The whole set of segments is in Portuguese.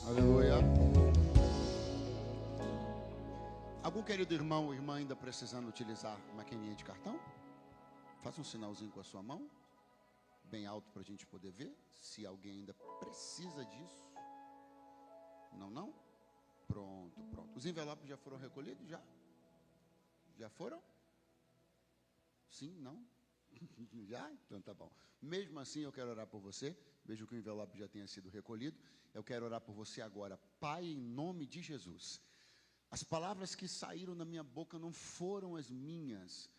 Aleluia. Algum querido irmão ou irmã ainda precisando utilizar maquininha de cartão? Faça um sinalzinho com a sua mão, bem alto para a gente poder ver, se alguém ainda precisa disso. Não? Pronto. Os envelopes já foram recolhidos? Já foram? Sim, não? Já? Então tá bom. Mesmo assim eu quero orar por você. Vejo que o envelope já tenha sido recolhido. Eu quero orar por você agora. Pai, em nome de Jesus. As palavras que saíram da minha boca não foram as minhas.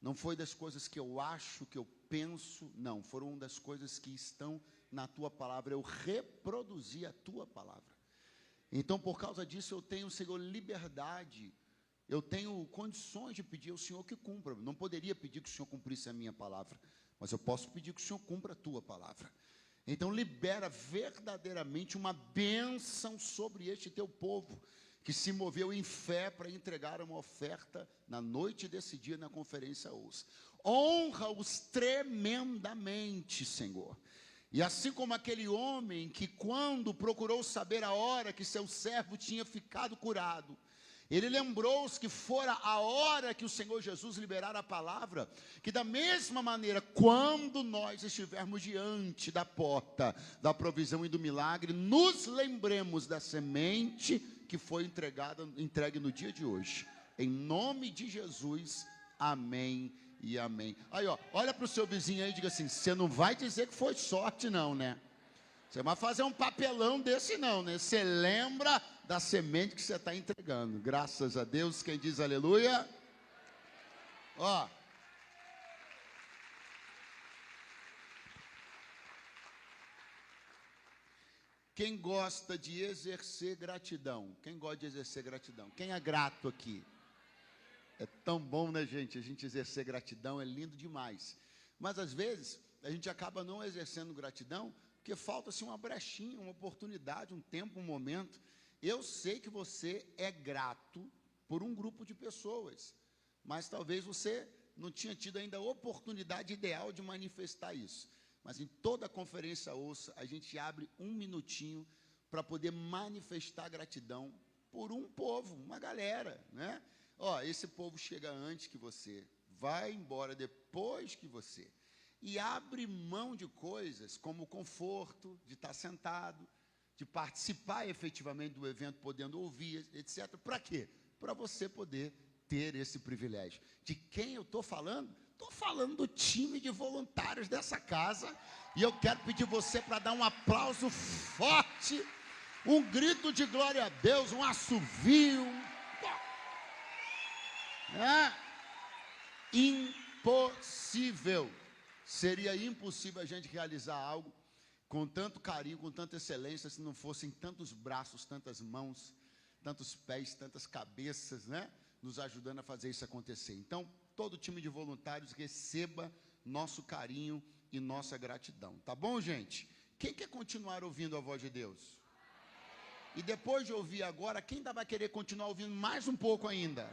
Não foi das coisas que eu acho, que eu penso. Não, foram das coisas que estão na tua palavra. Eu reproduzi a tua palavra. Então, por causa disso, eu tenho, Senhor, liberdade. Eu tenho condições de pedir ao Senhor que cumpra. Não poderia pedir que o Senhor cumprisse a minha palavra, mas eu posso pedir que o Senhor cumpra a tua palavra. Então libera verdadeiramente uma bênção sobre este teu povo, que se moveu em fé para entregar uma oferta na noite desse dia na conferência Ouça. Honra-os tremendamente, Senhor. E assim como aquele homem que, quando procurou saber a hora que seu servo tinha ficado curado, ele lembrou-se que fora a hora que o Senhor Jesus liberara a palavra, que da mesma maneira, quando nós estivermos diante da porta da provisão e do milagre, nos lembremos da semente que foi entregue no dia de hoje. Em nome de Jesus, amém e amém. Aí, ó, olha para o seu vizinho aí e diga assim: você não vai dizer que foi sorte não, né? Você vai fazer um papelão desse não, né? Você lembra da semente que você está entregando. Graças a Deus. Quem diz aleluia? Ó. Quem gosta de exercer gratidão? Quem gosta de exercer gratidão? Quem é grato aqui? É tão bom, né, gente? A gente exercer gratidão é lindo demais. Mas às vezes a gente acaba não exercendo gratidão porque falta-se uma brechinha, uma oportunidade, um tempo, um momento. Eu sei que você é grato por um grupo de pessoas, mas talvez você não tinha tido ainda a oportunidade ideal de manifestar isso. Mas em toda a conferência Ouça, a gente abre um minutinho para poder manifestar gratidão por um povo, uma galera, né? Ó, esse povo chega antes que você, vai embora depois que você, e abre mão de coisas como o conforto de estar sentado, de participar efetivamente do evento, podendo ouvir, etc. Para quê? Para você poder ter esse privilégio. De quem eu estou falando? Estou falando do time de voluntários dessa casa, e eu quero pedir você para dar um aplauso forte, um grito de glória a Deus, um assovio. Impossível. Seria impossível a gente realizar algo com tanto carinho, com tanta excelência, se não fossem tantos braços, tantas mãos, tantos pés, tantas cabeças, né, nos ajudando a fazer isso acontecer. Então, todo o time de voluntários receba nosso carinho e nossa gratidão. Tá bom, gente? Quem quer continuar ouvindo a voz de Deus? E depois de ouvir agora, quem ainda vai querer continuar ouvindo mais um pouco ainda?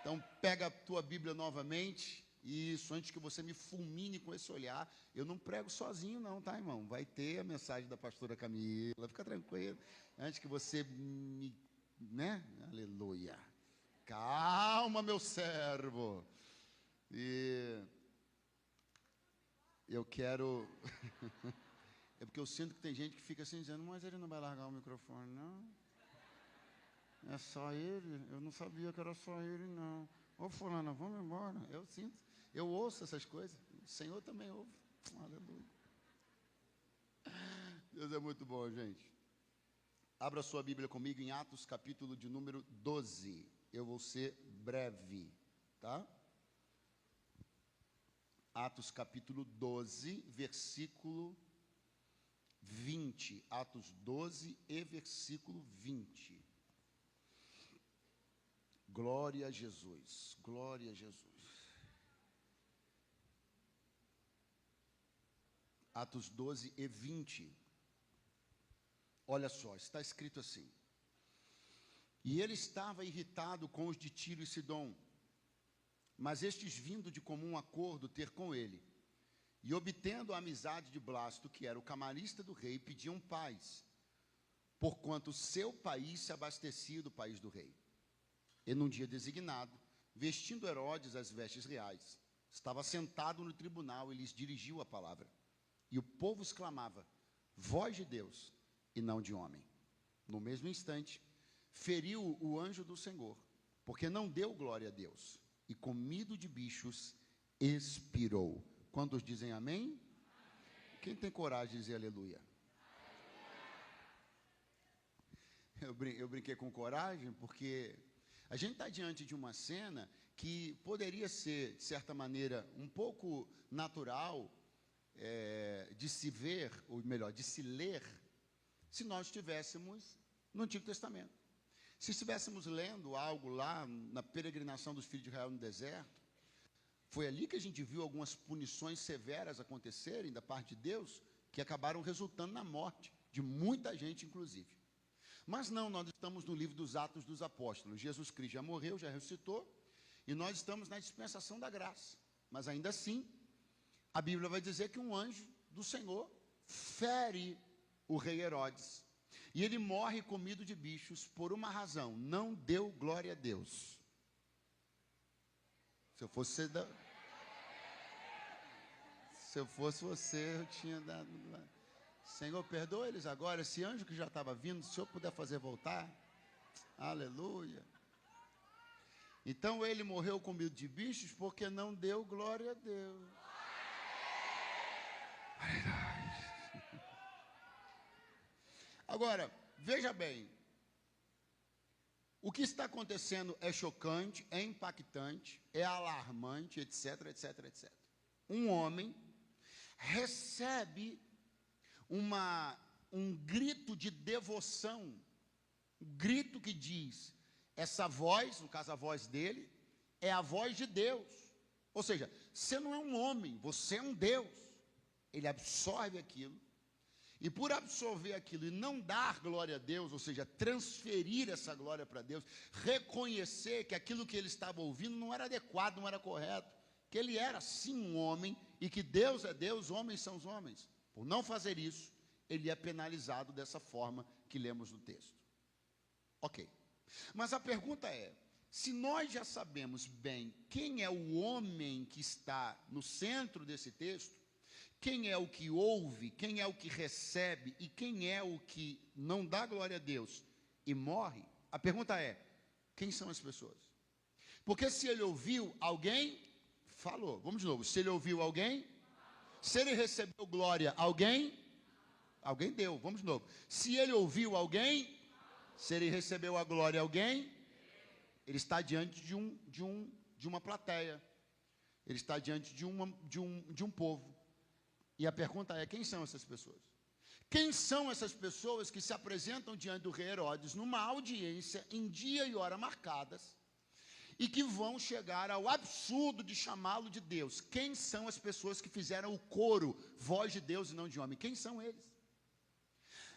Então, pega a tua Bíblia novamente. Isso, antes que você me fulmine com esse olhar, eu não prego sozinho não, tá, irmão? Vai ter a mensagem da pastora Camila, fica tranquilo. Antes que você me, né? Aleluia. Calma, meu servo. E eu quero... É porque eu sinto que tem gente que fica assim dizendo, mas ele não vai largar o microfone, não? É só ele? Eu não sabia que era só ele, não. Ô, fulana, vamos embora. Eu sinto, eu ouço essas coisas. O Senhor também ouve. Aleluia. Deus é muito bom, gente. Abra sua Bíblia comigo em Atos, capítulo de número 12. Eu vou ser breve, tá? Atos, capítulo 12, versículo 20. Atos 12 e versículo 20. Glória a Jesus, glória a Jesus. Atos 12 e 20. Olha só, está escrito assim: e ele estava irritado com os de Tiro e Sidom, mas estes vindo de comum acordo ter com ele, e obtendo a amizade de Blasto, que era o camarista do rei, pediam paz. porquanto seu país se abastecia do país do rei. E num dia designado, vestindo Herodes as vestes reais, estava sentado no tribunal e lhes dirigiu a palavra. E o povo exclamava: voz de Deus e não de homem. No mesmo instante, feriu o anjo do Senhor, porque não deu glória a Deus, e comido de bichos, expirou. Quantos dizem amém? Amém. Quem tem coragem de dizer aleluia? Eu brinquei com coragem porque a gente está diante de uma cena que poderia ser, de certa maneira, um pouco natural de se ver, ou melhor, de se ler, se nós estivéssemos no Antigo Testamento. Se estivéssemos lendo algo lá na peregrinação dos filhos de Israel no deserto, foi ali que a gente viu algumas punições severas acontecerem da parte de Deus, que acabaram resultando na morte de muita gente, inclusive. Mas não, nós estamos no livro dos Atos dos Apóstolos. Jesus Cristo já morreu, já ressuscitou, e nós estamos na dispensação da graça. Mas ainda assim, a Bíblia vai dizer que um anjo do Senhor fere o rei Herodes. E ele morre comido de bichos por uma razão: não deu glória a Deus. Se eu fosse você, eu tinha dado. Senhor, perdoa eles agora. Esse anjo que já estava vindo, se o Senhor puder fazer voltar. Aleluia. Então ele morreu comido de bichos porque não deu glória a Deus. Agora, veja bem, o que está acontecendo é chocante, é impactante, é alarmante, etc, etc, etc. Um homem recebe um grito de devoção, um grito que diz, essa voz, no caso a voz dele, é a voz de Deus. Ou seja, você não é um homem, você é um Deus. Ele absorve aquilo. E por absorver aquilo e não dar glória a Deus, ou seja, transferir essa glória para Deus, reconhecer que aquilo que ele estava ouvindo não era adequado, não era correto, que ele era sim um homem e que Deus é Deus, homens são os homens. Por não fazer isso, ele é penalizado dessa forma que lemos no texto. Ok. Mas a pergunta é, se nós já sabemos bem quem é o homem que está no centro desse texto, quem é o que ouve, quem é o que recebe e quem é o que não dá glória a Deus e morre, a pergunta é, quem são as pessoas? Porque se ele ouviu, alguém falou. Vamos de novo, se ele ouviu alguém, se ele recebeu glória, alguém deu. Vamos de novo, se ele ouviu alguém, se ele recebeu a glória, alguém, ele está diante de uma plateia, ele está diante de um povo. E a pergunta é, quem são essas pessoas? Quem são essas pessoas que se apresentam diante do rei Herodes numa audiência em dia e hora marcadas e que vão chegar ao absurdo de chamá-lo de Deus? Quem são as pessoas que fizeram o coro, voz de Deus e não de homem? Quem são eles?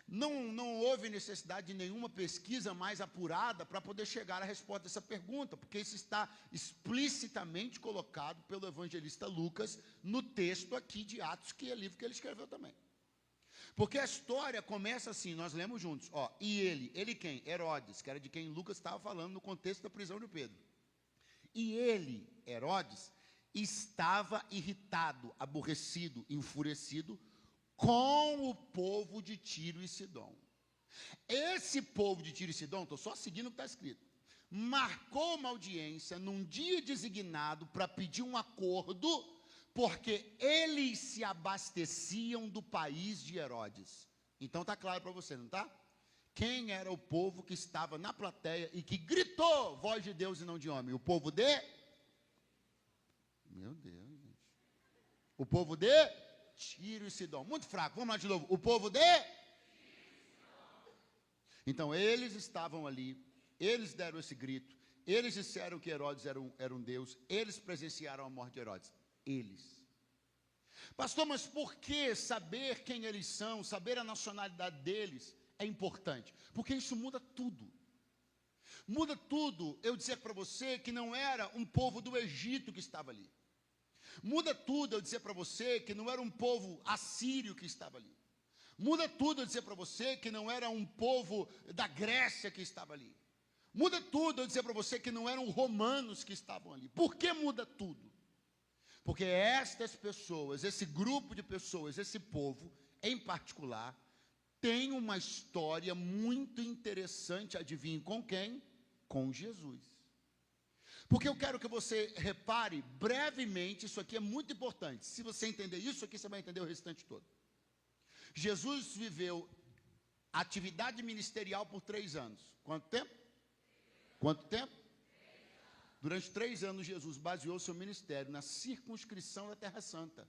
Não houve necessidade de nenhuma pesquisa mais apurada para poder chegar à resposta dessa pergunta, porque isso está explicitamente colocado pelo evangelista Lucas no texto aqui de Atos, que é livro que ele escreveu também. Porque a história começa assim, nós lemos juntos, e ele quem? Herodes, que era de quem Lucas estava falando no contexto da prisão de Pedro. E ele, Herodes, estava irritado, aborrecido, enfurecido com o povo de Tiro e Sidom. Esse povo de Tiro e Sidom, estou só seguindo o que está escrito, marcou uma audiência num dia designado para pedir um acordo, porque eles se abasteciam do país de Herodes. Então está claro para você, não está? Quem era o povo que estava na plateia e que gritou, voz de Deus e não de homem? O povo de... Meu Deus, gente. O povo de... Tiro e Sidom. Muito fraco, vamos lá de novo. O povo de... Então, eles estavam ali, eles deram esse grito, eles disseram que Herodes era um Deus, eles presenciaram a morte de Herodes. Eles. Pastor, mas por que saber quem eles são, saber a nacionalidade deles é importante? Porque isso muda tudo. Muda tudo eu dizer para você que não era um povo do Egito que estava ali. Muda tudo eu dizer para você que não era um povo assírio que estava ali. Muda tudo eu dizer para você que não era um povo da Grécia que estava ali. Muda tudo eu dizer para você que não eram romanos que estavam ali. Por que muda tudo? Porque estas pessoas, esse grupo de pessoas, esse povo em particular, tem uma história muito interessante, adivinhe com quem? Com Jesus. Porque eu quero que você repare brevemente, isso aqui é muito importante. Se você entender isso aqui, você vai entender o restante todo. Jesus viveu atividade ministerial por 3 anos. Quanto tempo? Quanto tempo? Durante 3 anos, Jesus baseou seu ministério na circunscrição da Terra Santa,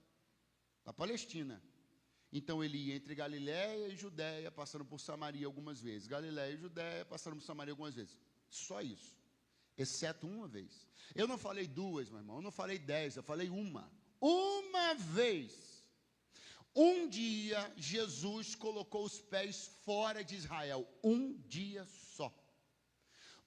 da Palestina. Então, ele ia entre Galiléia e Judéia, passando por Samaria algumas vezes. Galiléia e Judéia, passando por Samaria algumas vezes. Só isso. Exceto uma vez. Eu não falei 2, meu irmão. Eu não falei 10, eu falei uma. Uma vez. Um dia, Jesus colocou os pés fora de Israel. Um dia só.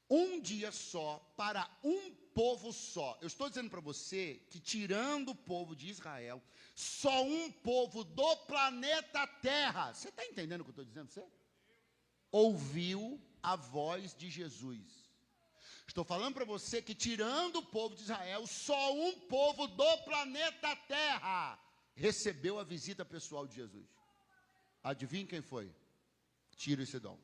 Um dia só, para um povo só. Eu estou dizendo para você que, tirando o povo de Israel, só um povo do planeta Terra, você está entendendo o que eu estou dizendo para você? Ouviu a voz de Jesus. Estou falando para você que, tirando o povo de Israel, só um povo do planeta Terra recebeu a visita pessoal de Jesus. Adivinhe quem foi? Tiro e Sidom.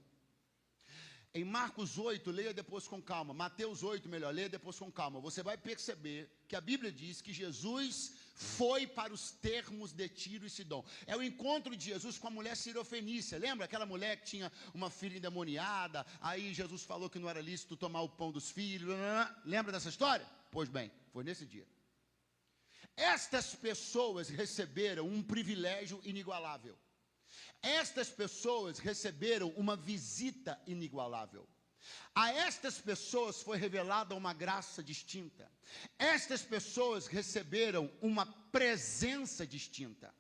Em Marcos 8, leia depois com calma. Mateus 8, melhor, leia depois com calma. Você vai perceber que a Bíblia diz que Jesus foi para os termos de Tiro e Sidom. É o encontro de Jesus com a mulher sirofenícia. Lembra aquela mulher que tinha uma filha endemoniada? Aí Jesus falou que não era lícito tomar o pão dos filhos. Lembra dessa história? Pois bem, foi nesse dia. Estas pessoas receberam um privilégio inigualável. Estas pessoas receberam uma visita inigualável. A estas pessoas foi revelada uma graça distinta. Estas pessoas receberam uma presença distinta.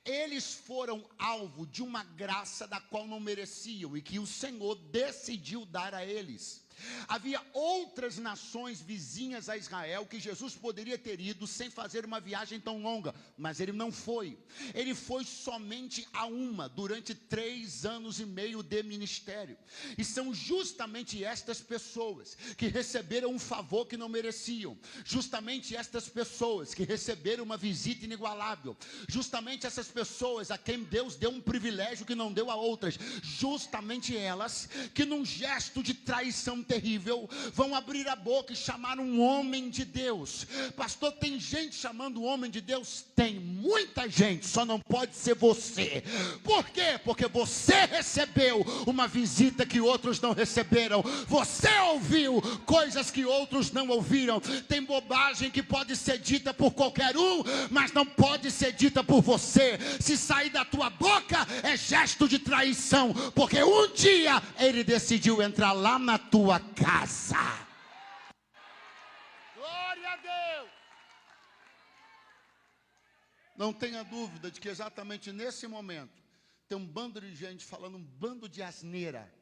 Eles foram alvo de uma graça da qual não mereciam e que o Senhor decidiu dar a eles. Havia outras nações vizinhas a Israel que Jesus poderia ter ido sem fazer uma viagem tão longa, mas ele não foi. Ele foi somente a uma durante 3 anos e meio de ministério. E são justamente estas pessoas que receberam um favor que não mereciam. Justamente estas pessoas que receberam uma visita inigualável. Justamente essas pessoas a quem Deus deu um privilégio que não deu a outras. Justamente elas que, num gesto de traição terrível, vão abrir a boca e chamar um homem de Deus. Pastor, tem gente chamando o homem de Deus? Tem muita gente, só não pode ser você. Por quê? Porque você recebeu uma visita que outros não receberam. Você ouviu coisas que outros não ouviram. Tem bobagem que pode ser dita por qualquer um, mas não pode ser dita por você. Se sair da tua boca, é gesto de traição, porque um dia ele decidiu entrar lá na tua casa. Glória a Deus. Não tenha dúvida de que exatamente nesse momento tem um bando de gente falando um bando de asneira.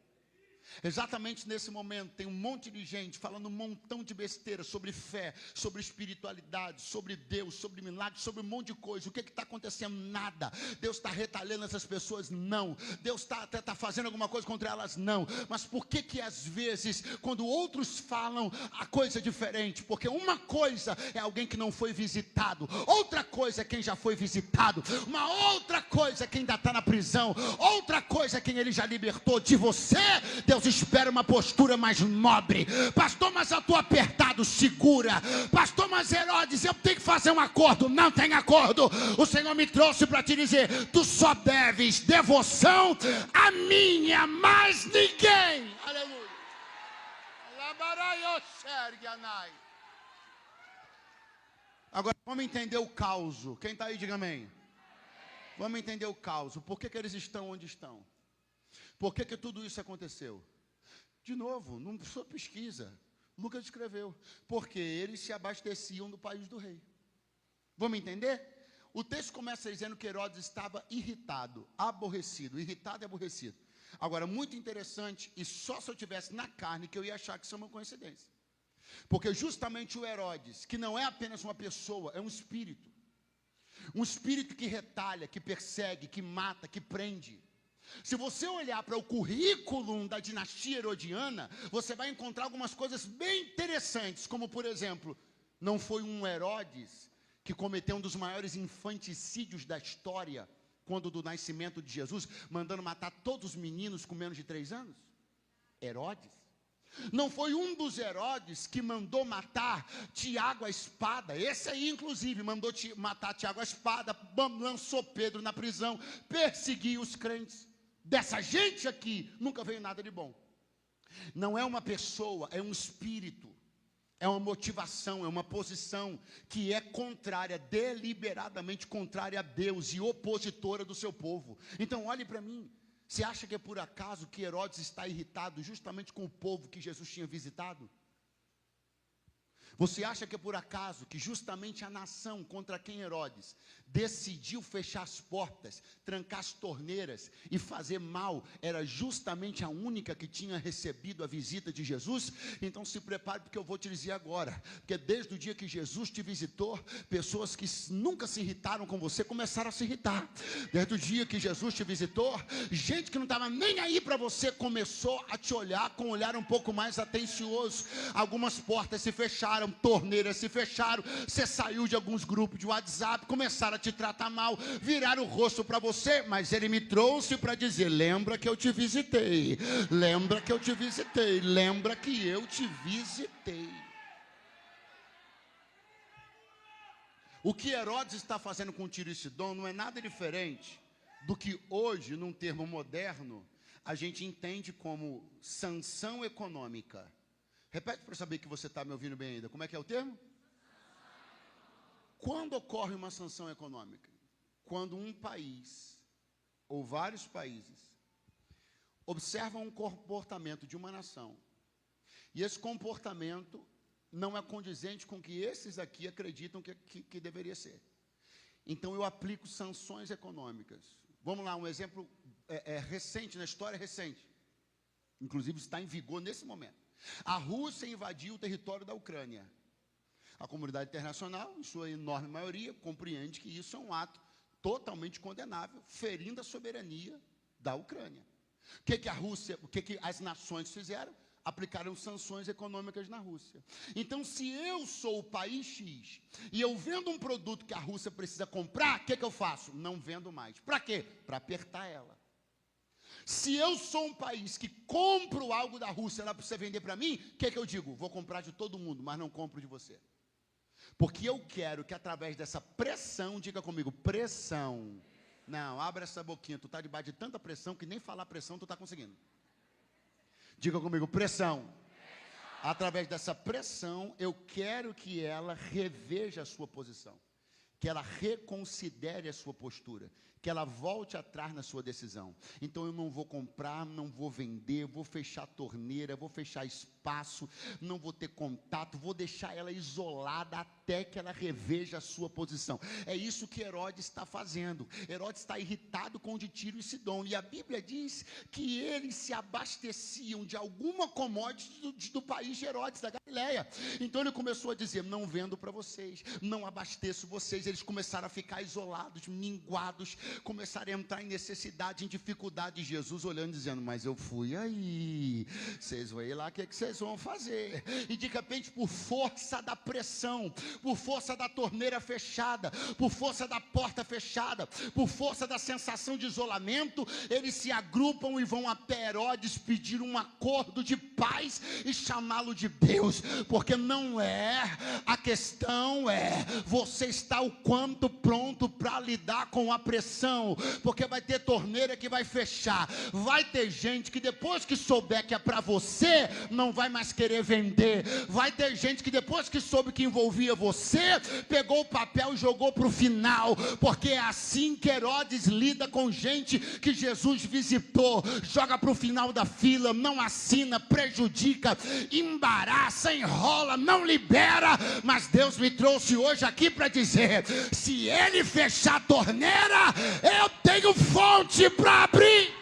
Exatamente nesse momento tem um monte de gente falando um montão de besteira sobre fé, sobre espiritualidade, sobre Deus, sobre milagres, sobre um monte de coisa. O que está acontecendo? Nada. Deus está retalhando essas pessoas? Não. Deus está fazendo alguma coisa contra elas? Não. Mas por que às vezes, quando outros falam, a coisa é diferente? Porque uma coisa é alguém que não foi visitado, outra coisa é quem já foi visitado, uma outra coisa é quem ainda está na prisão, outra coisa é quem ele já libertou. De você, Deus espera uma postura mais nobre. Pastor, mas eu estou apertado. Segura. Pastor, mas Herodes, eu tenho que fazer um acordo. Não tem acordo. O Senhor me trouxe para te dizer: tu só deves devoção a mim, a mais ninguém. Aleluia. Agora vamos entender o caos. Quem está aí, diga amém. Vamos entender o caos. Por que eles estão onde estão? Por que tudo isso aconteceu? De novo, não sua pesquisa. Lucas escreveu. Porque eles se abasteciam do país do rei. Vamos entender? O texto começa dizendo que Herodes estava irritado, aborrecido. Irritado e aborrecido. Agora, muito interessante, e só se eu tivesse na carne que eu ia achar que isso é uma coincidência. Porque justamente o Herodes, que não é apenas uma pessoa, é um espírito. Um espírito que retalha, que persegue, que mata, que prende. Se você olhar para o currículo da dinastia herodiana, você vai encontrar algumas coisas bem interessantes, como por exemplo, não foi um Herodes que cometeu um dos maiores infanticídios da história, quando do nascimento de Jesus, mandando matar todos os meninos com menos de 3 anos? Herodes. Não foi um dos Herodes que mandou matar Tiago à espada? Esse aí, inclusive, mandou matar Tiago à espada, lançou Pedro na prisão, perseguiu os crentes. Dessa gente aqui, nunca veio nada de bom. Não é uma pessoa, é um espírito, é uma motivação, é uma posição que é contrária, deliberadamente contrária a Deus e opositora do seu povo. Então, olhe para mim. Você acha que é por acaso que Herodes está irritado justamente com o povo que Jesus tinha visitado? Você acha que é por acaso que justamente a nação contra quem Herodes decidiu fechar as portas, trancar as torneiras e fazer mal, era justamente a única que tinha recebido a visita de Jesus? Então se prepare, porque eu vou te dizer agora, porque desde o dia que Jesus te visitou, pessoas que nunca se irritaram com você começaram a se irritar. Desde o dia que Jesus te visitou, gente que não estava nem aí para você começou a te olhar com um olhar um pouco mais atencioso. Algumas portas se fecharam, torneiras se fecharam, você saiu de alguns grupos de WhatsApp, começaram a te tratar mal, viraram o rosto para você, mas ele me trouxe para dizer: lembra que eu te visitei, lembra que eu te visitei, lembra que eu te visitei. O que Herodes está fazendo com Tiro e Sidom não é nada diferente do que hoje, num termo moderno, a gente entende como sanção econômica. Repete para saber que você está me ouvindo bem ainda. Como é que é o termo? Quando ocorre uma sanção econômica? Quando um país, ou vários países, observam um comportamento de uma nação, e esse comportamento não é condizente com o que esses aqui acreditam que deveria ser. Então eu aplico sanções econômicas. Vamos lá, um exemplo recente, na história recente. Inclusive está em vigor nesse momento. A Rússia invadiu o território da Ucrânia. A comunidade internacional, em sua enorme maioria, compreende que isso é um ato totalmente condenável, ferindo a soberania da Ucrânia. O que as nações fizeram? Aplicaram sanções econômicas na Rússia. Então, se eu sou o país X e eu vendo um produto que a Rússia precisa comprar, o que eu faço? Não vendo mais. Para quê? Para apertar ela. Se eu sou um país que compro algo da Rússia, ela precisa vender para mim, o que eu digo? Vou comprar de todo mundo, mas não compro de você. Porque eu quero que através dessa pressão, diga comigo, pressão. Não, abra essa boquinha, tu está debaixo de tanta pressão que nem falar pressão tu está conseguindo. Diga comigo, pressão. Através dessa pressão, eu quero que ela reveja a sua posição. Que ela reconsidere a sua postura, que ela volte atrás na sua decisão. Então eu não vou comprar, não vou vender, vou fechar a torneira, vou fechar espaço, não vou ter contato, vou deixar ela isolada até que ela reveja a sua posição. É isso que Herodes está fazendo. Herodes está irritado com o de Tiro e Sidom, e a Bíblia diz que eles se abasteciam de alguma commodity do país de Herodes, da Galileia. Então ele começou a dizer: não vendo para vocês, não abasteço vocês. Eles começaram a ficar isolados, minguados, começaram a entrar em necessidade, em dificuldade. Jesus olhando, dizendo: mas eu fui aí, vocês vão ir lá, o que vocês vão fazer? E de repente, por força da pressão, por força da torneira fechada, por força da porta fechada, por força da sensação de isolamento, eles se agrupam e vão até Herodes pedir um acordo de paz e chamá-lo de Deus. Porque não é, a questão é, você está o quanto pronto para lidar com a pressão, porque vai ter torneira que vai fechar, vai ter gente que depois que souber que é para você, não vai mais querer vender, vai ter gente que depois que soube que envolvia você, pegou o papel e jogou para o final, porque é assim que Herodes lida com gente que Jesus visitou, joga para o final da fila, não assina, prejudica, embaraça, enrola, não libera. Mas Deus me trouxe hoje aqui para dizer: se ele fechar a torneira, eu tenho fonte para abrir.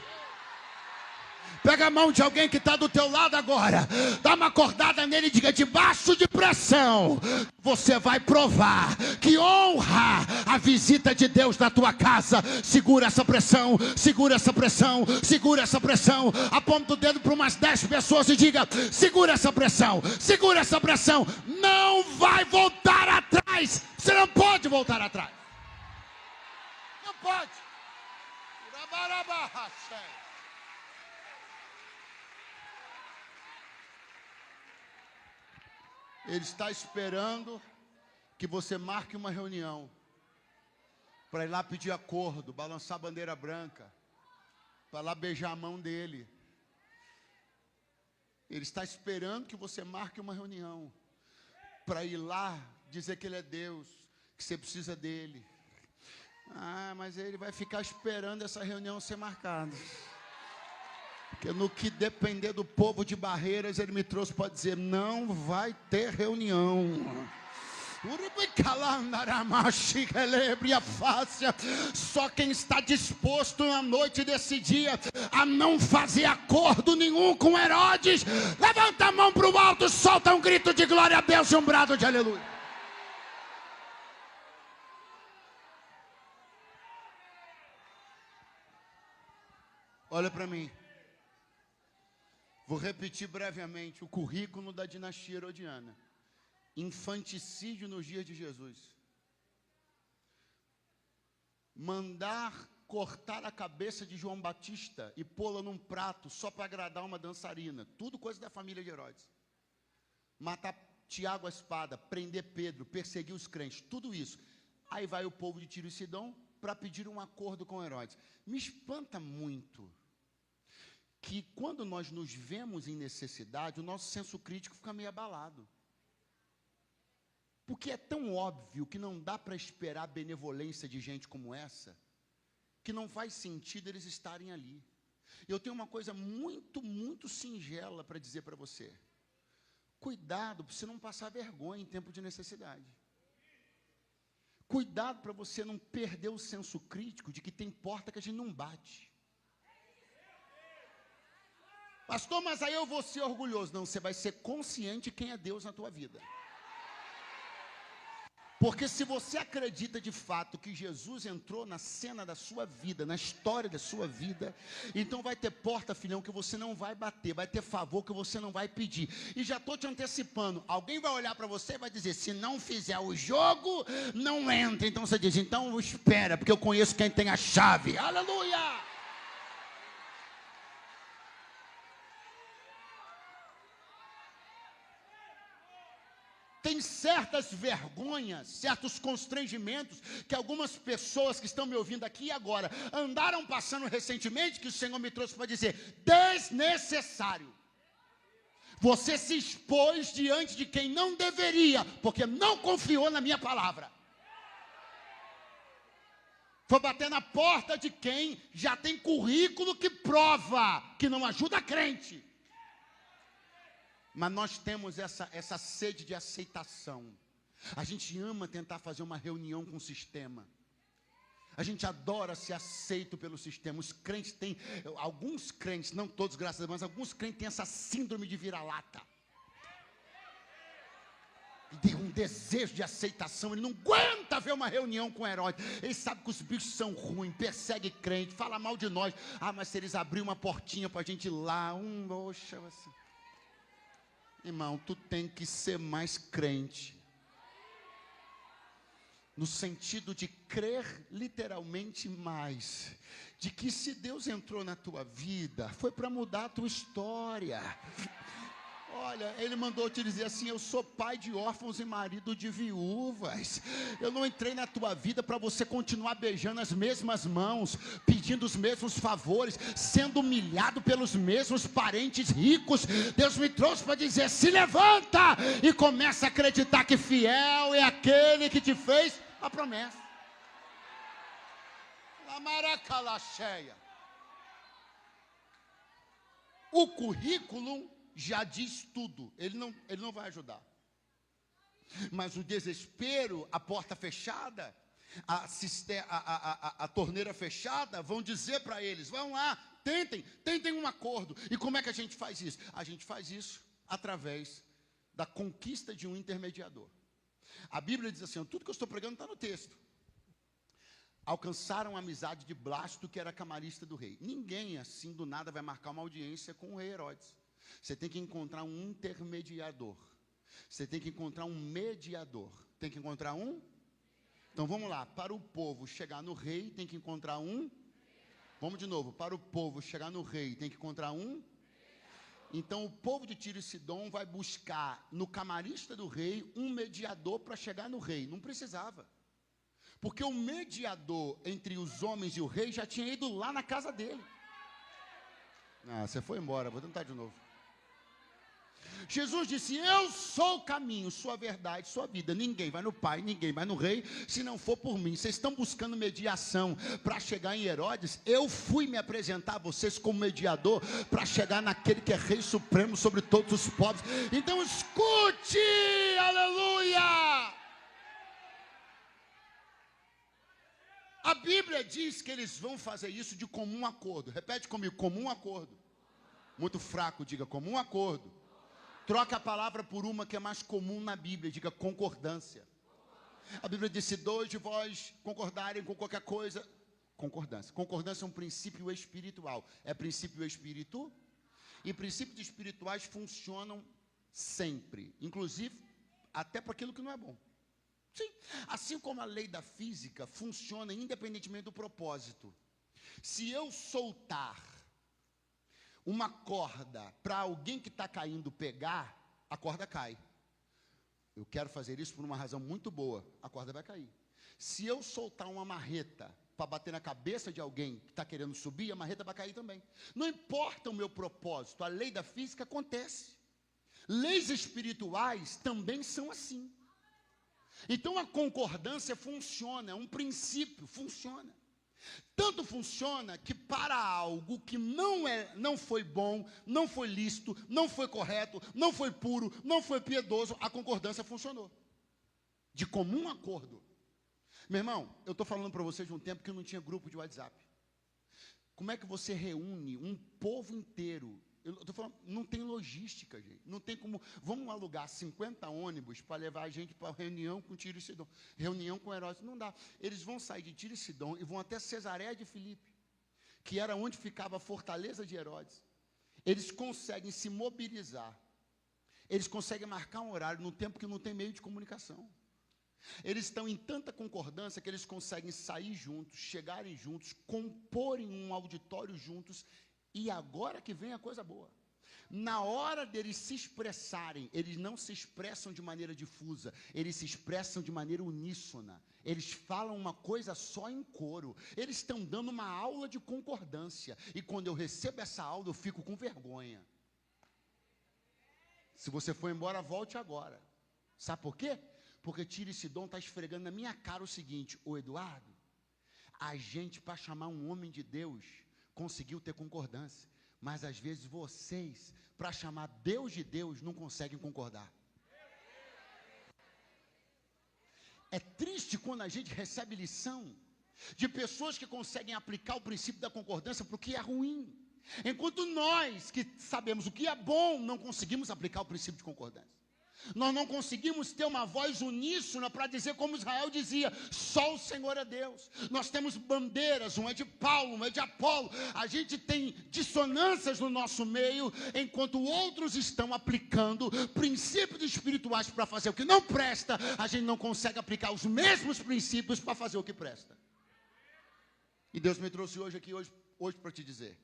Pega a mão de alguém que está do teu lado agora. Dá uma acordada nele e diga: debaixo de pressão, você vai provar que honra a visita de Deus na tua casa. Segura essa pressão, segura essa pressão, segura essa pressão. Aponta o dedo para umas 10 pessoas e diga: segura essa pressão, segura essa pressão. Não vai voltar atrás. Você não pode voltar atrás. Não pode. Ele está esperando que você marque uma reunião para ir lá pedir acordo, balançar a bandeira branca, para lá beijar a mão dele. Ele está esperando que você marque uma reunião para ir lá dizer que ele é Deus, que você precisa dele. Ah, mas ele vai ficar esperando essa reunião ser marcada. Porque no que depender do povo de Barreiras, ele me trouxe para dizer: não vai ter reunião. Só quem está disposto na noite desse dia a não fazer acordo nenhum com Herodes, levanta a mão para o alto, solta um grito de glória a Deus e um brado de aleluia. Olha para mim. Vou repetir brevemente o currículo da dinastia herodiana. Infanticídio nos dias de Jesus. Mandar cortar a cabeça de João Batista e pô-la num prato só para agradar uma dançarina. Tudo coisa da família de Herodes. Matar Tiago à espada, prender Pedro, perseguir os crentes, tudo isso. Aí vai o povo de Tiro e Sidom para pedir um acordo com Herodes. Me espanta muito que quando nós nos vemos em necessidade, o nosso senso crítico fica meio abalado. Porque é tão óbvio que não dá para esperar a benevolência de gente como essa, que não faz sentido eles estarem ali. Eu tenho uma coisa muito, muito singela para dizer para você. Cuidado para você não passar vergonha em tempo de necessidade. Cuidado para você não perder o senso crítico de que tem porta que a gente não bate. Pastor, mas aí eu vou ser orgulhoso. Não, você vai ser consciente de quem é Deus na tua vida. Porque se você acredita de fato que Jesus entrou na cena da sua vida, na história da sua vida, então vai ter porta, filhão, que você não vai bater, vai ter favor que você não vai pedir. E já estou te antecipando, alguém vai olhar para você e vai dizer: se não fizer o jogo, não entra. Então você diz: então espera, porque eu conheço quem tem a chave. Aleluia! Tem certas vergonhas, certos constrangimentos que algumas pessoas que estão me ouvindo aqui e agora andaram passando recentemente, que o Senhor me trouxe para dizer: desnecessário. Você se expôs diante de quem não deveria, porque não confiou na minha palavra. Foi bater na porta de quem já tem currículo que prova que não ajuda a crente. Mas nós temos essa sede de aceitação. A gente ama tentar fazer uma reunião com o sistema. A gente adora ser aceito pelo sistema. Os crentes têm, alguns crentes, não todos graças a Deus, mas alguns crentes têm essa síndrome de vira-lata. E tem um desejo de aceitação. Ele não aguenta ver uma reunião com Herodes. Ele sabe que os bichos são ruins, persegue crente, fala mal de nós. Ah, mas se eles abrirem uma portinha para a gente ir lá, poxa, assim. Irmão, tu tem que ser mais crente. No sentido de crer literalmente mais. De que se Deus entrou na tua vida, foi para mudar a tua história. Olha, ele mandou te dizer assim: eu sou pai de órfãos e marido de viúvas. Eu não entrei na tua vida para você continuar beijando as mesmas mãos, pedindo os mesmos favores, sendo humilhado pelos mesmos parentes ricos. Deus me trouxe para dizer: se levanta e começa a acreditar que fiel é aquele que te fez a promessa. O currículo já diz tudo, ele não vai ajudar. Mas o desespero, a porta fechada, a torneira fechada, vão dizer para eles: vão lá, tentem um acordo. E como é que a gente faz isso? A gente faz isso através da conquista de um intermediador. A Bíblia diz assim, tudo que eu estou pregando está no texto. Alcançaram a amizade de Blasto, que era camarista do rei. Ninguém, assim, do nada, vai marcar uma audiência com o rei Herodes. Você tem que encontrar um intermediador. Você tem que encontrar um mediador. Tem que encontrar um? Então, vamos lá. Para o povo chegar no rei, tem que encontrar um? Vamos de novo. Para o povo chegar no rei, tem que encontrar um? Então, o povo de Tiro e Sidom vai buscar no camarista do rei um mediador para chegar no rei. Não precisava. Porque o mediador entre os homens e o rei já tinha ido lá na casa dele. Ah, você foi embora, vou tentar de novo. Jesus disse, eu sou o caminho, sua verdade, sua vida. Ninguém vai no Pai, ninguém vai no Rei, se não for por mim. Vocês estão buscando mediação para chegar em Herodes. Eu fui me apresentar a vocês como mediador para chegar naquele que é Rei Supremo sobre todos os povos. Então escute, aleluia! A Bíblia diz que eles vão fazer isso de comum acordo. Repete comigo, comum acordo. Muito fraco, diga comum acordo. Troca a palavra por uma que é mais comum na Bíblia, diga concordância. A Bíblia diz, se dois de vós concordarem com qualquer coisa, concordância. Concordância é um princípio espiritual. É princípio espírito, e princípios espirituais funcionam sempre, inclusive até para aquilo que não é bom. Sim, assim como a lei da física funciona independentemente do propósito. Se eu soltar uma corda para alguém que está caindo pegar, a corda cai. Eu quero fazer isso por uma razão muito boa, a corda vai cair. Se eu soltar uma marreta para bater na cabeça de alguém que está querendo subir, a marreta vai cair também. Não importa o meu propósito, a lei da física acontece. Leis espirituais também são assim. Então a concordância funciona, é um princípio, funciona. Tanto funciona que para algo que não foi bom, não foi lícito, não foi correto, não foi puro, não foi piedoso, a concordância funcionou. De comum acordo. Meu irmão, eu estou falando para vocês de um tempo que não tinha grupo de WhatsApp. Como é que você reúne um povo inteiro? Eu estou falando, não tem logística, gente. Não tem como. Vamos alugar 50 ônibus para levar a gente para reunião com Tiro e Sidom. Reunião com Herodes. Não dá. Eles vão sair de Tiro e Sidom e vão até Cesareia de Filipe, que era onde ficava a fortaleza de Herodes. Eles conseguem se mobilizar. Eles conseguem marcar um horário num tempo que não tem meio de comunicação. Eles estão em tanta concordância que eles conseguem sair juntos, chegarem juntos, comporem um auditório juntos. E agora que vem a coisa boa. Na hora deles se expressarem, eles não se expressam de maneira difusa, eles se expressam de maneira uníssona. Eles falam uma coisa só em coro. Eles estão dando uma aula de concordância. E quando eu recebo essa aula, eu fico com vergonha. Se você for embora, volte agora. Sabe por quê? Porque Tiro e Sidom está esfregando na minha cara o seguinte: ô Eduardo, a gente, para chamar um homem de Deus, conseguiu ter concordância, mas às vezes vocês, para chamar Deus de Deus, não conseguem concordar. É triste quando a gente recebe lição de pessoas que conseguem aplicar o princípio da concordância para o que é ruim, enquanto nós, que sabemos o que é bom, não conseguimos aplicar o princípio de concordância. Nós não conseguimos ter uma voz uníssona para dizer como Israel dizia, só o Senhor é Deus. Nós temos bandeiras, um é de Paulo, um é de Apolo. A gente tem dissonâncias no nosso meio, enquanto outros estão aplicando princípios espirituais para fazer o que não presta. A gente não consegue aplicar os mesmos princípios para fazer o que presta. E Deus me trouxe hoje para te dizer,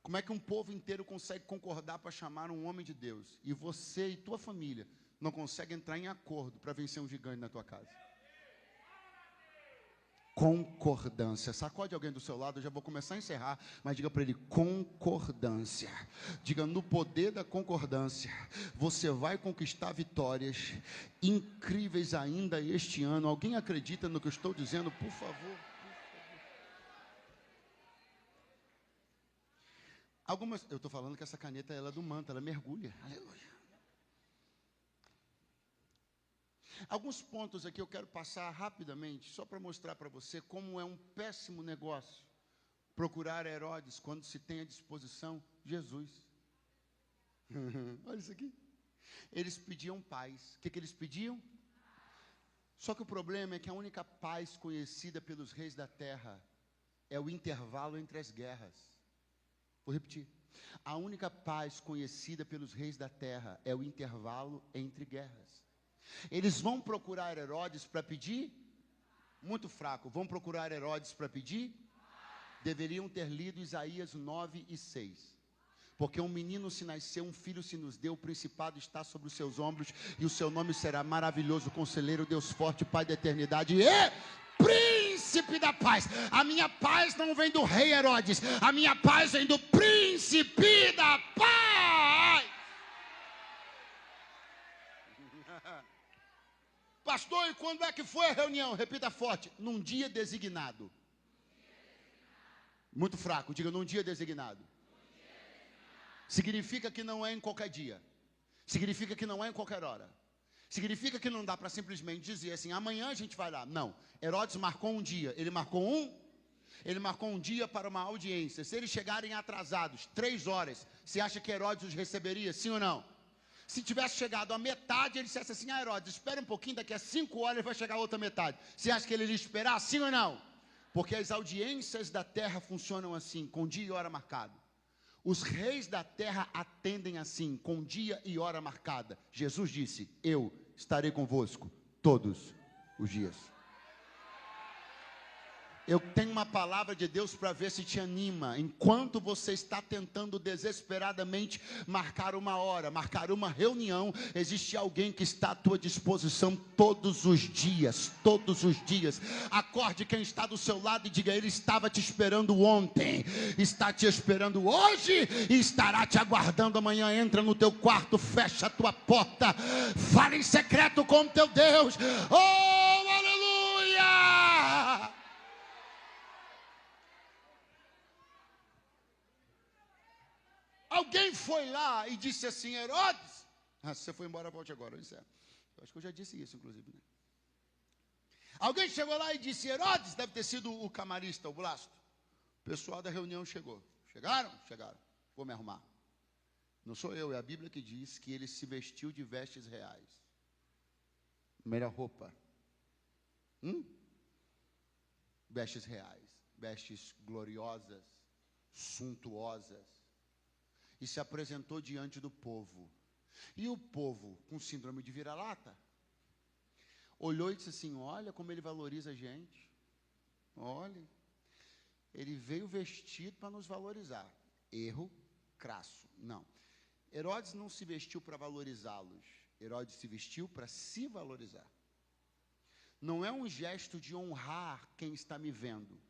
como é que um povo inteiro consegue concordar para chamar um homem de Deus, e você e tua família não consegue entrar em acordo para vencer um gigante na tua casa? Concordância. Sacode alguém do seu lado, eu já vou começar a encerrar, mas diga para ele, concordância. Diga, no poder da concordância, você vai conquistar vitórias incríveis ainda este ano. Alguém acredita no que eu estou dizendo? Por favor. Eu estou falando que essa caneta ela é do manto, ela mergulha. Aleluia. Alguns pontos aqui eu quero passar rapidamente, só para mostrar para você como é um péssimo negócio procurar Herodes quando se tem à disposição Jesus. Olha isso aqui. Eles pediam paz. O que eles pediam? Só que o problema é que a única paz conhecida pelos reis da terra é o intervalo entre as guerras. Vou repetir. A única paz conhecida pelos reis da terra é o intervalo entre guerras. Eles vão procurar Herodes para pedir? Muito fraco. Vão procurar Herodes para pedir? Deveriam ter lido Isaías 9 e 6. Porque um menino se nasceu, um filho se nos deu, o principado está sobre os seus ombros, e o seu nome será maravilhoso, conselheiro, Deus forte, Pai da eternidade e príncipe da paz. A minha paz não vem do rei Herodes, a minha paz vem do príncipe da paz. Pastor, e quando é que foi a reunião? Repita forte. Num dia designado. Muito fraco, diga num dia designado. Significa que não é em qualquer dia. Significa que não é em qualquer hora. Significa que não dá para simplesmente dizer assim, amanhã a gente vai lá. Não. Herodes marcou um dia. Ele marcou um dia para uma audiência. Se eles chegarem atrasados 3 horas, você acha que Herodes os receberia? Sim ou não? Se tivesse chegado a metade, ele dissesse assim, Herodes, espera um pouquinho, daqui a 5 horas vai chegar a outra metade. Você acha que ele iria esperar? Sim ou não? Porque as audiências da terra funcionam assim, com dia e hora marcado. Os reis da terra atendem assim, com dia e hora marcada. Jesus disse, eu estarei convosco todos os dias. Eu tenho uma palavra de Deus para ver se te anima. Enquanto você está tentando desesperadamente marcar uma hora, marcar uma reunião, existe alguém que está à tua disposição todos os dias. Todos os dias. Acorde quem está do seu lado e diga, ele estava te esperando ontem, está te esperando hoje e estará te aguardando amanhã. Entra no teu quarto, fecha a tua porta, fala em secreto com o teu Deus. Oh, aleluia! Alguém foi lá e disse assim, Herodes, se você foi embora, volte agora, eu encerro. Eu acho que eu já disse isso, inclusive, né? Alguém chegou lá e disse, Herodes, deve ter sido o camarista, o Blasto. O pessoal da reunião chegou. Chegaram? Chegaram. Vou me arrumar. Não sou eu, é a Bíblia que diz que ele se vestiu de vestes reais. Melhor roupa. Vestes reais, vestes gloriosas, suntuosas. E se apresentou diante do povo. E o povo, com síndrome de vira-lata, olhou e disse assim, olha como ele valoriza a gente. Olha, ele veio vestido para nos valorizar. Erro crasso. Não. Herodes não se vestiu para valorizá-los. Herodes se vestiu para se valorizar. Não é um gesto de honrar quem está me vendo.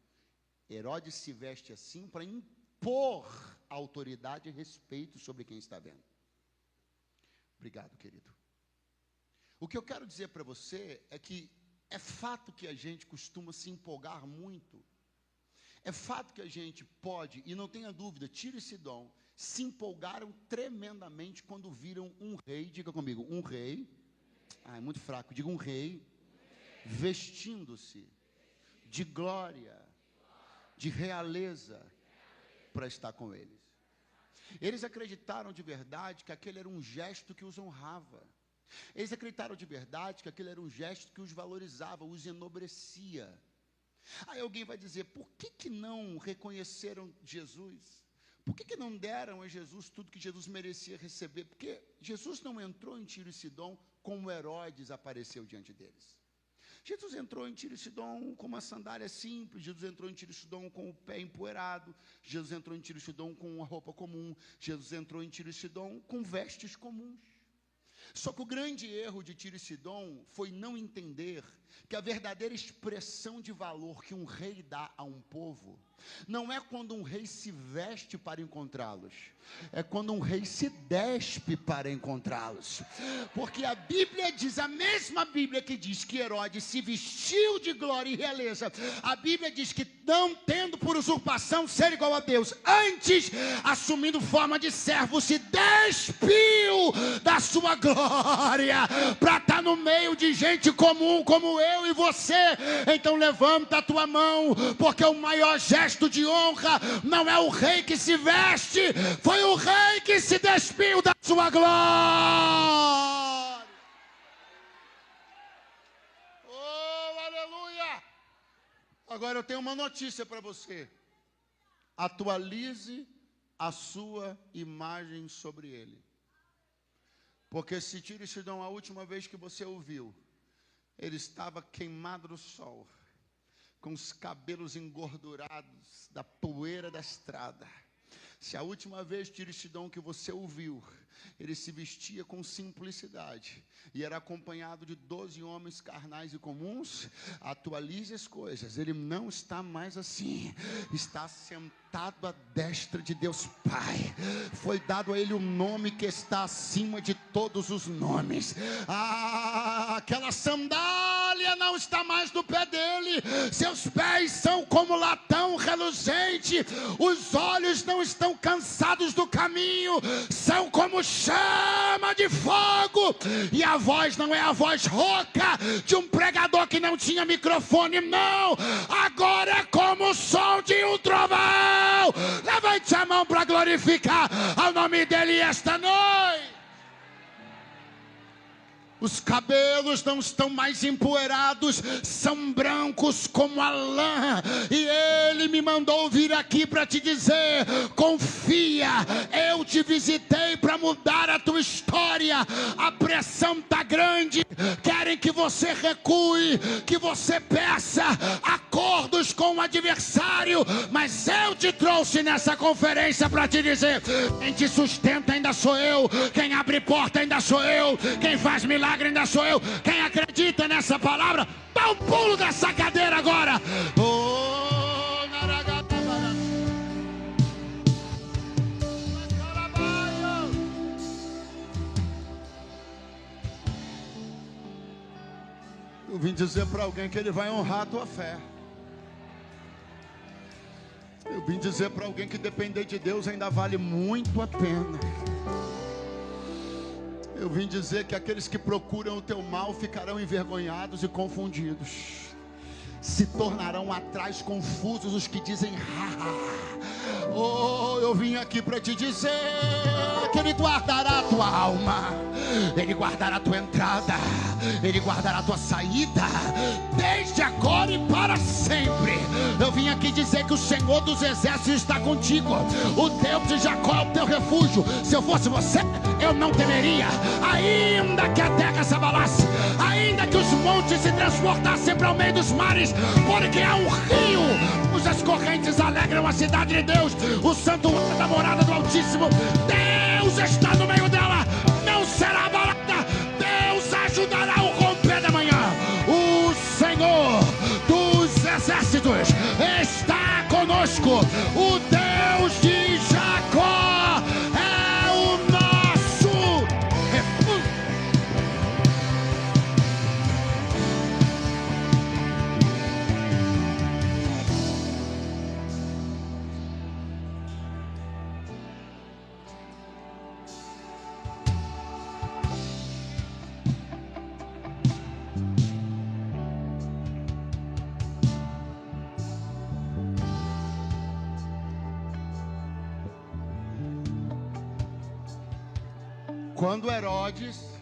Herodes se veste assim para impor autoridade e respeito sobre quem está vendo. Obrigado, querido. O que eu quero dizer para você é que é fato que a gente costuma se empolgar muito. É fato que a gente pode, e não tenha dúvida, Tiro e Sidom se empolgaram tremendamente quando viram um rei, diga comigo, um rei, é muito fraco, diga um rei, vestindo-se de glória, de realeza, para estar com eles. Eles acreditaram de verdade que aquele era um gesto que os honrava. Eles acreditaram de verdade que aquele era um gesto que os valorizava, os enobrecia. Aí alguém vai dizer, por que não reconheceram Jesus? Por que não deram a Jesus tudo que Jesus merecia receber? Porque Jesus não entrou em Tiro e Sidom como Herodes apareceu diante deles. Jesus entrou em Tiro e Sidom com uma sandália simples, Jesus entrou em Tiro e Sidom com o pé empoeirado, Jesus entrou em Tiro e Sidom com uma roupa comum, Jesus entrou em Tiro e Sidom com vestes comuns. Só que o grande erro de Tiro e Sidom foi não entender que a verdadeira expressão de valor que um rei dá a um povo não é quando um rei se veste para encontrá-los, é quando um rei se despe para encontrá-los. Porque a Bíblia diz, a mesma Bíblia que diz que Herodes se vestiu de glória e realeza, a Bíblia diz que não tendo por usurpação ser igual a Deus, antes assumindo forma de servo, se despiu da sua glória para estar no meio de gente comum como eu e você. Então levanta a tua mão, porque o maior gesto gesto de honra. Não é o rei que se veste, foi o rei que se despiu da sua glória. Oh, aleluia! Agora eu tenho uma notícia para você. Atualize a sua imagem sobre ele. Porque se Tiro e Sidom, a última vez que você ouviu, ele estava queimado no sol, com os cabelos engordurados da poeira da estrada. Se a última vez, Tiro e Sidom, que você ouviu, ele se vestia com simplicidade e era acompanhado de 12 homens carnais e comuns, atualize as coisas. Ele não está mais assim. Está sentado à destra de Deus Pai. Foi dado a ele um nome que está acima de todos os nomes. Aquela sandália não está mais no pé dele. Seus pés são como latão reluzente. Os olhos não estão cansados do caminho. São como chama de fogo. E a voz não é a voz rouca de um pregador que não tinha microfone, não. Agora é como o som de um trovão. Levante a mão para glorificar ao nome dele esta noite. Os cabelos não estão mais empoeirados, são brancos como a lã. E ele me mandou vir aqui para te dizer: confia, eu te visitei para mudar a tua história. A pressão está grande, querem que você recue, que você peça acordos com o adversário. Mas eu te trouxe nessa conferência para te dizer: quem te sustenta ainda sou eu, quem abre porta ainda sou eu, quem faz milagre ainda sou eu. Quem acredita nessa palavra, dá um pulo dessa cadeira agora. Eu vim dizer para alguém que ele vai honrar a tua fé. Eu vim dizer para alguém que depender de Deus ainda vale muito a pena. Eu vim dizer que aqueles que procuram o teu mal ficarão envergonhados e confundidos. Se tornarão atrás confusos os que dizem oh, eu vim aqui para te dizer que ele guardará a tua alma, ele guardará a tua entrada, ele guardará a tua saída, desde agora e para sempre. Eu vim aqui dizer que o Senhor dos Exércitos está contigo. O Deus de Jacó é o teu refúgio. Se eu fosse você, eu não temeria, ainda que a terra se abalasse, ainda que os montes se transportassem para o meio dos mares, porque há um rio cujas correntes alegram a cidade de Deus, o santuário da morada do Altíssimo. Deus está no meio dela, não será abalada. Deus ajudará o romper da manhã. O Senhor dos Exércitos está conosco. O Deus de Jacó é o nosso refúgio. Quando Herodes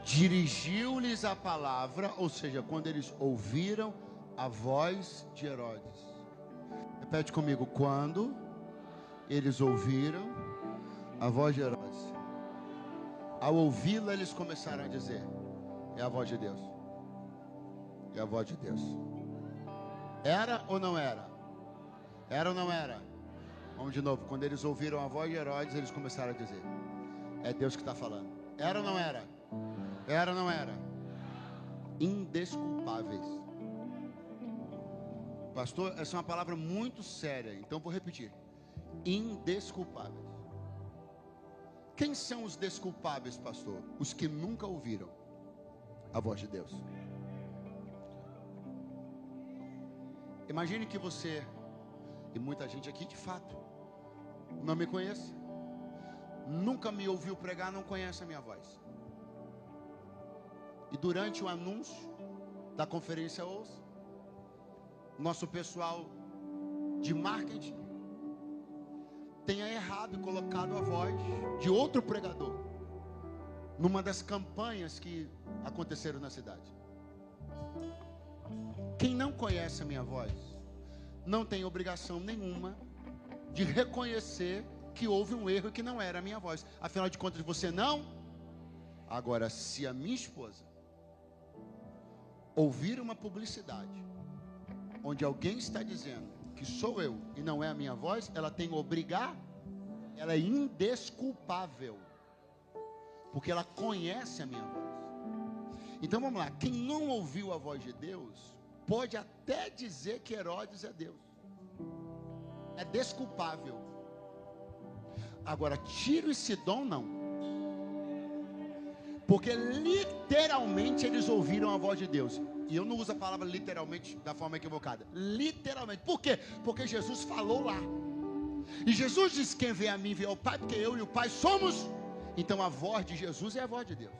dirigiu-lhes a palavra, ou seja, quando eles ouviram a voz de Herodes. Repete comigo: quando eles ouviram a voz de Herodes, ao ouvi-la eles começaram a dizer: é a voz de Deus, é a voz de Deus. Era ou não era? Era ou não era? Vamos de novo. Quando eles ouviram a voz de Herodes, eles começaram a dizer: é Deus que está falando. Era ou não era? Era ou não era? Indesculpáveis. Pastor, essa é uma palavra muito séria, então vou repetir: indesculpáveis. Quem são os desculpáveis, pastor? Os que nunca ouviram a voz de Deus. Imagine que você, e muita gente aqui de fato, não me conhece, nunca me ouviu pregar, não conhece a minha voz. E durante o anúncio da conferência ouça, nosso pessoal de marketing tenha errado e colocado a voz de outro pregador numa das campanhas que aconteceram na cidade. Quem não conhece a minha voz não tem obrigação nenhuma de reconhecer que houve um erro e que não era a minha voz. Afinal de contas, você não. Agora, se a minha esposa ouvir uma publicidade onde alguém está dizendo que sou eu e não é a minha voz, ela tem obrigar, ela é indesculpável, porque ela conhece a minha voz. Então vamos lá, quem não ouviu a voz de Deus pode até dizer que Herodes é Deus, é desculpável. Agora, Tiro e Sidom não, porque literalmente eles ouviram a voz de Deus. E eu não uso a palavra literalmente da forma equivocada. Literalmente. Por quê? Porque Jesus falou lá. E Jesus disse: quem vê a mim vê ao Pai, porque eu e o Pai somos. Então a voz de Jesus é a voz de Deus.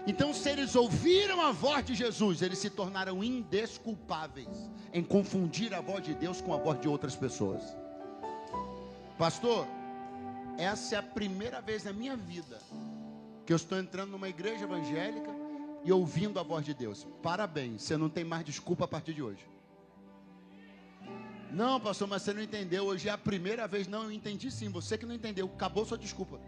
Então, se eles ouviram a voz de Jesus, eles se tornaram indesculpáveis em confundir a voz de Deus com a voz de outras pessoas. Pastor, essa é a primeira vez na minha vida que eu estou entrando numa igreja evangélica e ouvindo a voz de Deus. Parabéns, você não tem mais desculpa a partir de hoje. Não, pastor, mas você não entendeu. Hoje é a primeira vez. Não, eu entendi sim, você que não entendeu. Acabou sua desculpa.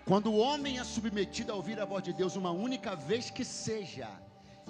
Quando o homem é submetido a ouvir a voz de Deus uma única vez que seja,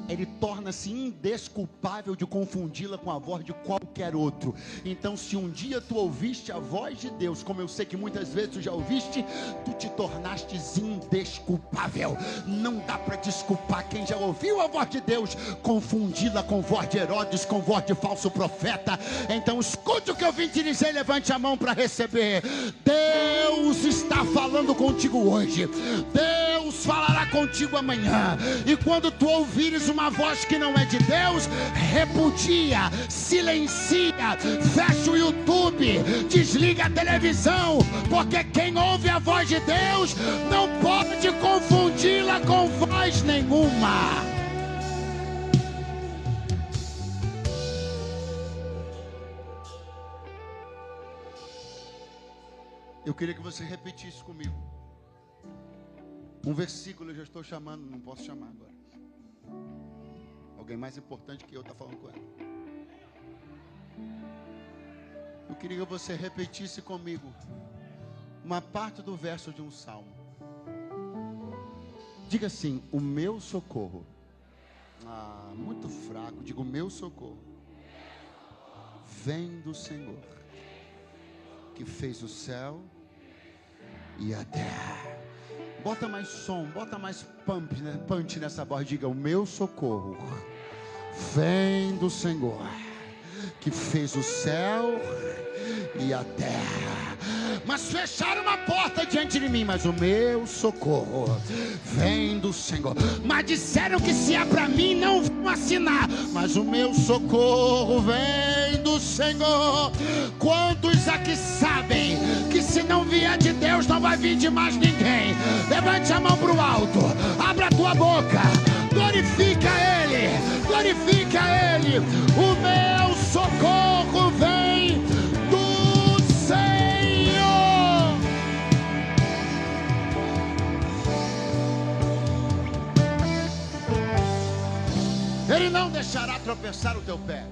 ele torna-se indesculpável de confundi-la com a voz de qualquer outro. Então, se um dia tu ouviste a voz de Deus, como eu sei que muitas vezes tu já ouviste, tu te tornaste indesculpável. Não dá para desculpar quem já ouviu a voz de Deus, confundi-la com voz de Herodes, com voz de falso profeta. Então escute o que eu vim te dizer, levante a mão para receber. Deus está falando contigo hoje, Deus falará contigo amanhã. E quando tu ouvires uma voz que não é de Deus, repudia, silencia, fecha o YouTube, desliga a televisão, porque quem ouve a voz de Deus não pode confundi-la com voz nenhuma. Eu queria que você repetisse comigo um versículo. Eu já estou chamando, não posso chamar agora. Alguém mais importante que eu está falando com ela. Eu queria que você repetisse comigo uma parte do verso de um salmo. Diga assim: o meu socorro. Muito fraco. Diga: o meu socorro vem do Senhor, que fez o céu e a terra. Bota mais som, bota mais punch nessa voz. Diga: o meu socorro vem do Senhor, que fez o céu e a terra. Mas fecharam uma porta diante de mim, mas o meu socorro vem do Senhor. Mas disseram que se é para mim não vão assinar, mas o meu socorro vem do Senhor. Quantos aqui sabem que se não vier de Deus não vai vir de mais ninguém? Levante a mão para o alto, abra a tua boca, glorifica Ele, glorifica Ele. O meu socorro vem do Senhor. Ele não deixará tropeçar o teu pé.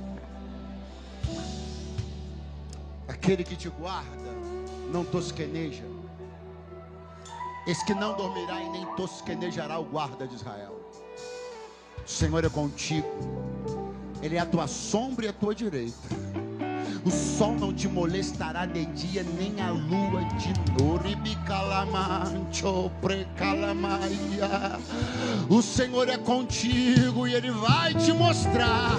Aquele que te guarda não tosqueneja. Esse que não dormirá e nem tosquenejará o guarda de Israel. O Senhor é contigo. Ele é a tua sombra e a tua direita. O sol não te molestará de dia, nem a lua de noite. O Senhor é contigo e Ele vai te mostrar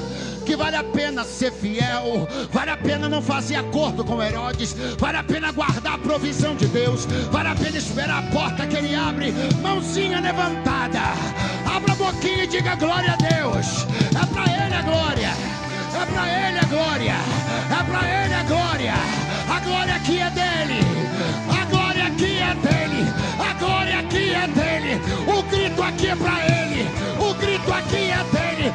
que vale a pena ser fiel, vale a pena não fazer acordo com Herodes, vale a pena guardar a provisão de Deus, vale a pena esperar a porta que Ele abre, mãozinha levantada, abra a boquinha e diga glória a Deus. É para Ele a glória, é para Ele a glória, é para Ele a glória. A glória aqui é dele, a glória aqui é dele, a glória aqui é dele. O grito aqui é para Ele, o grito aqui é dele.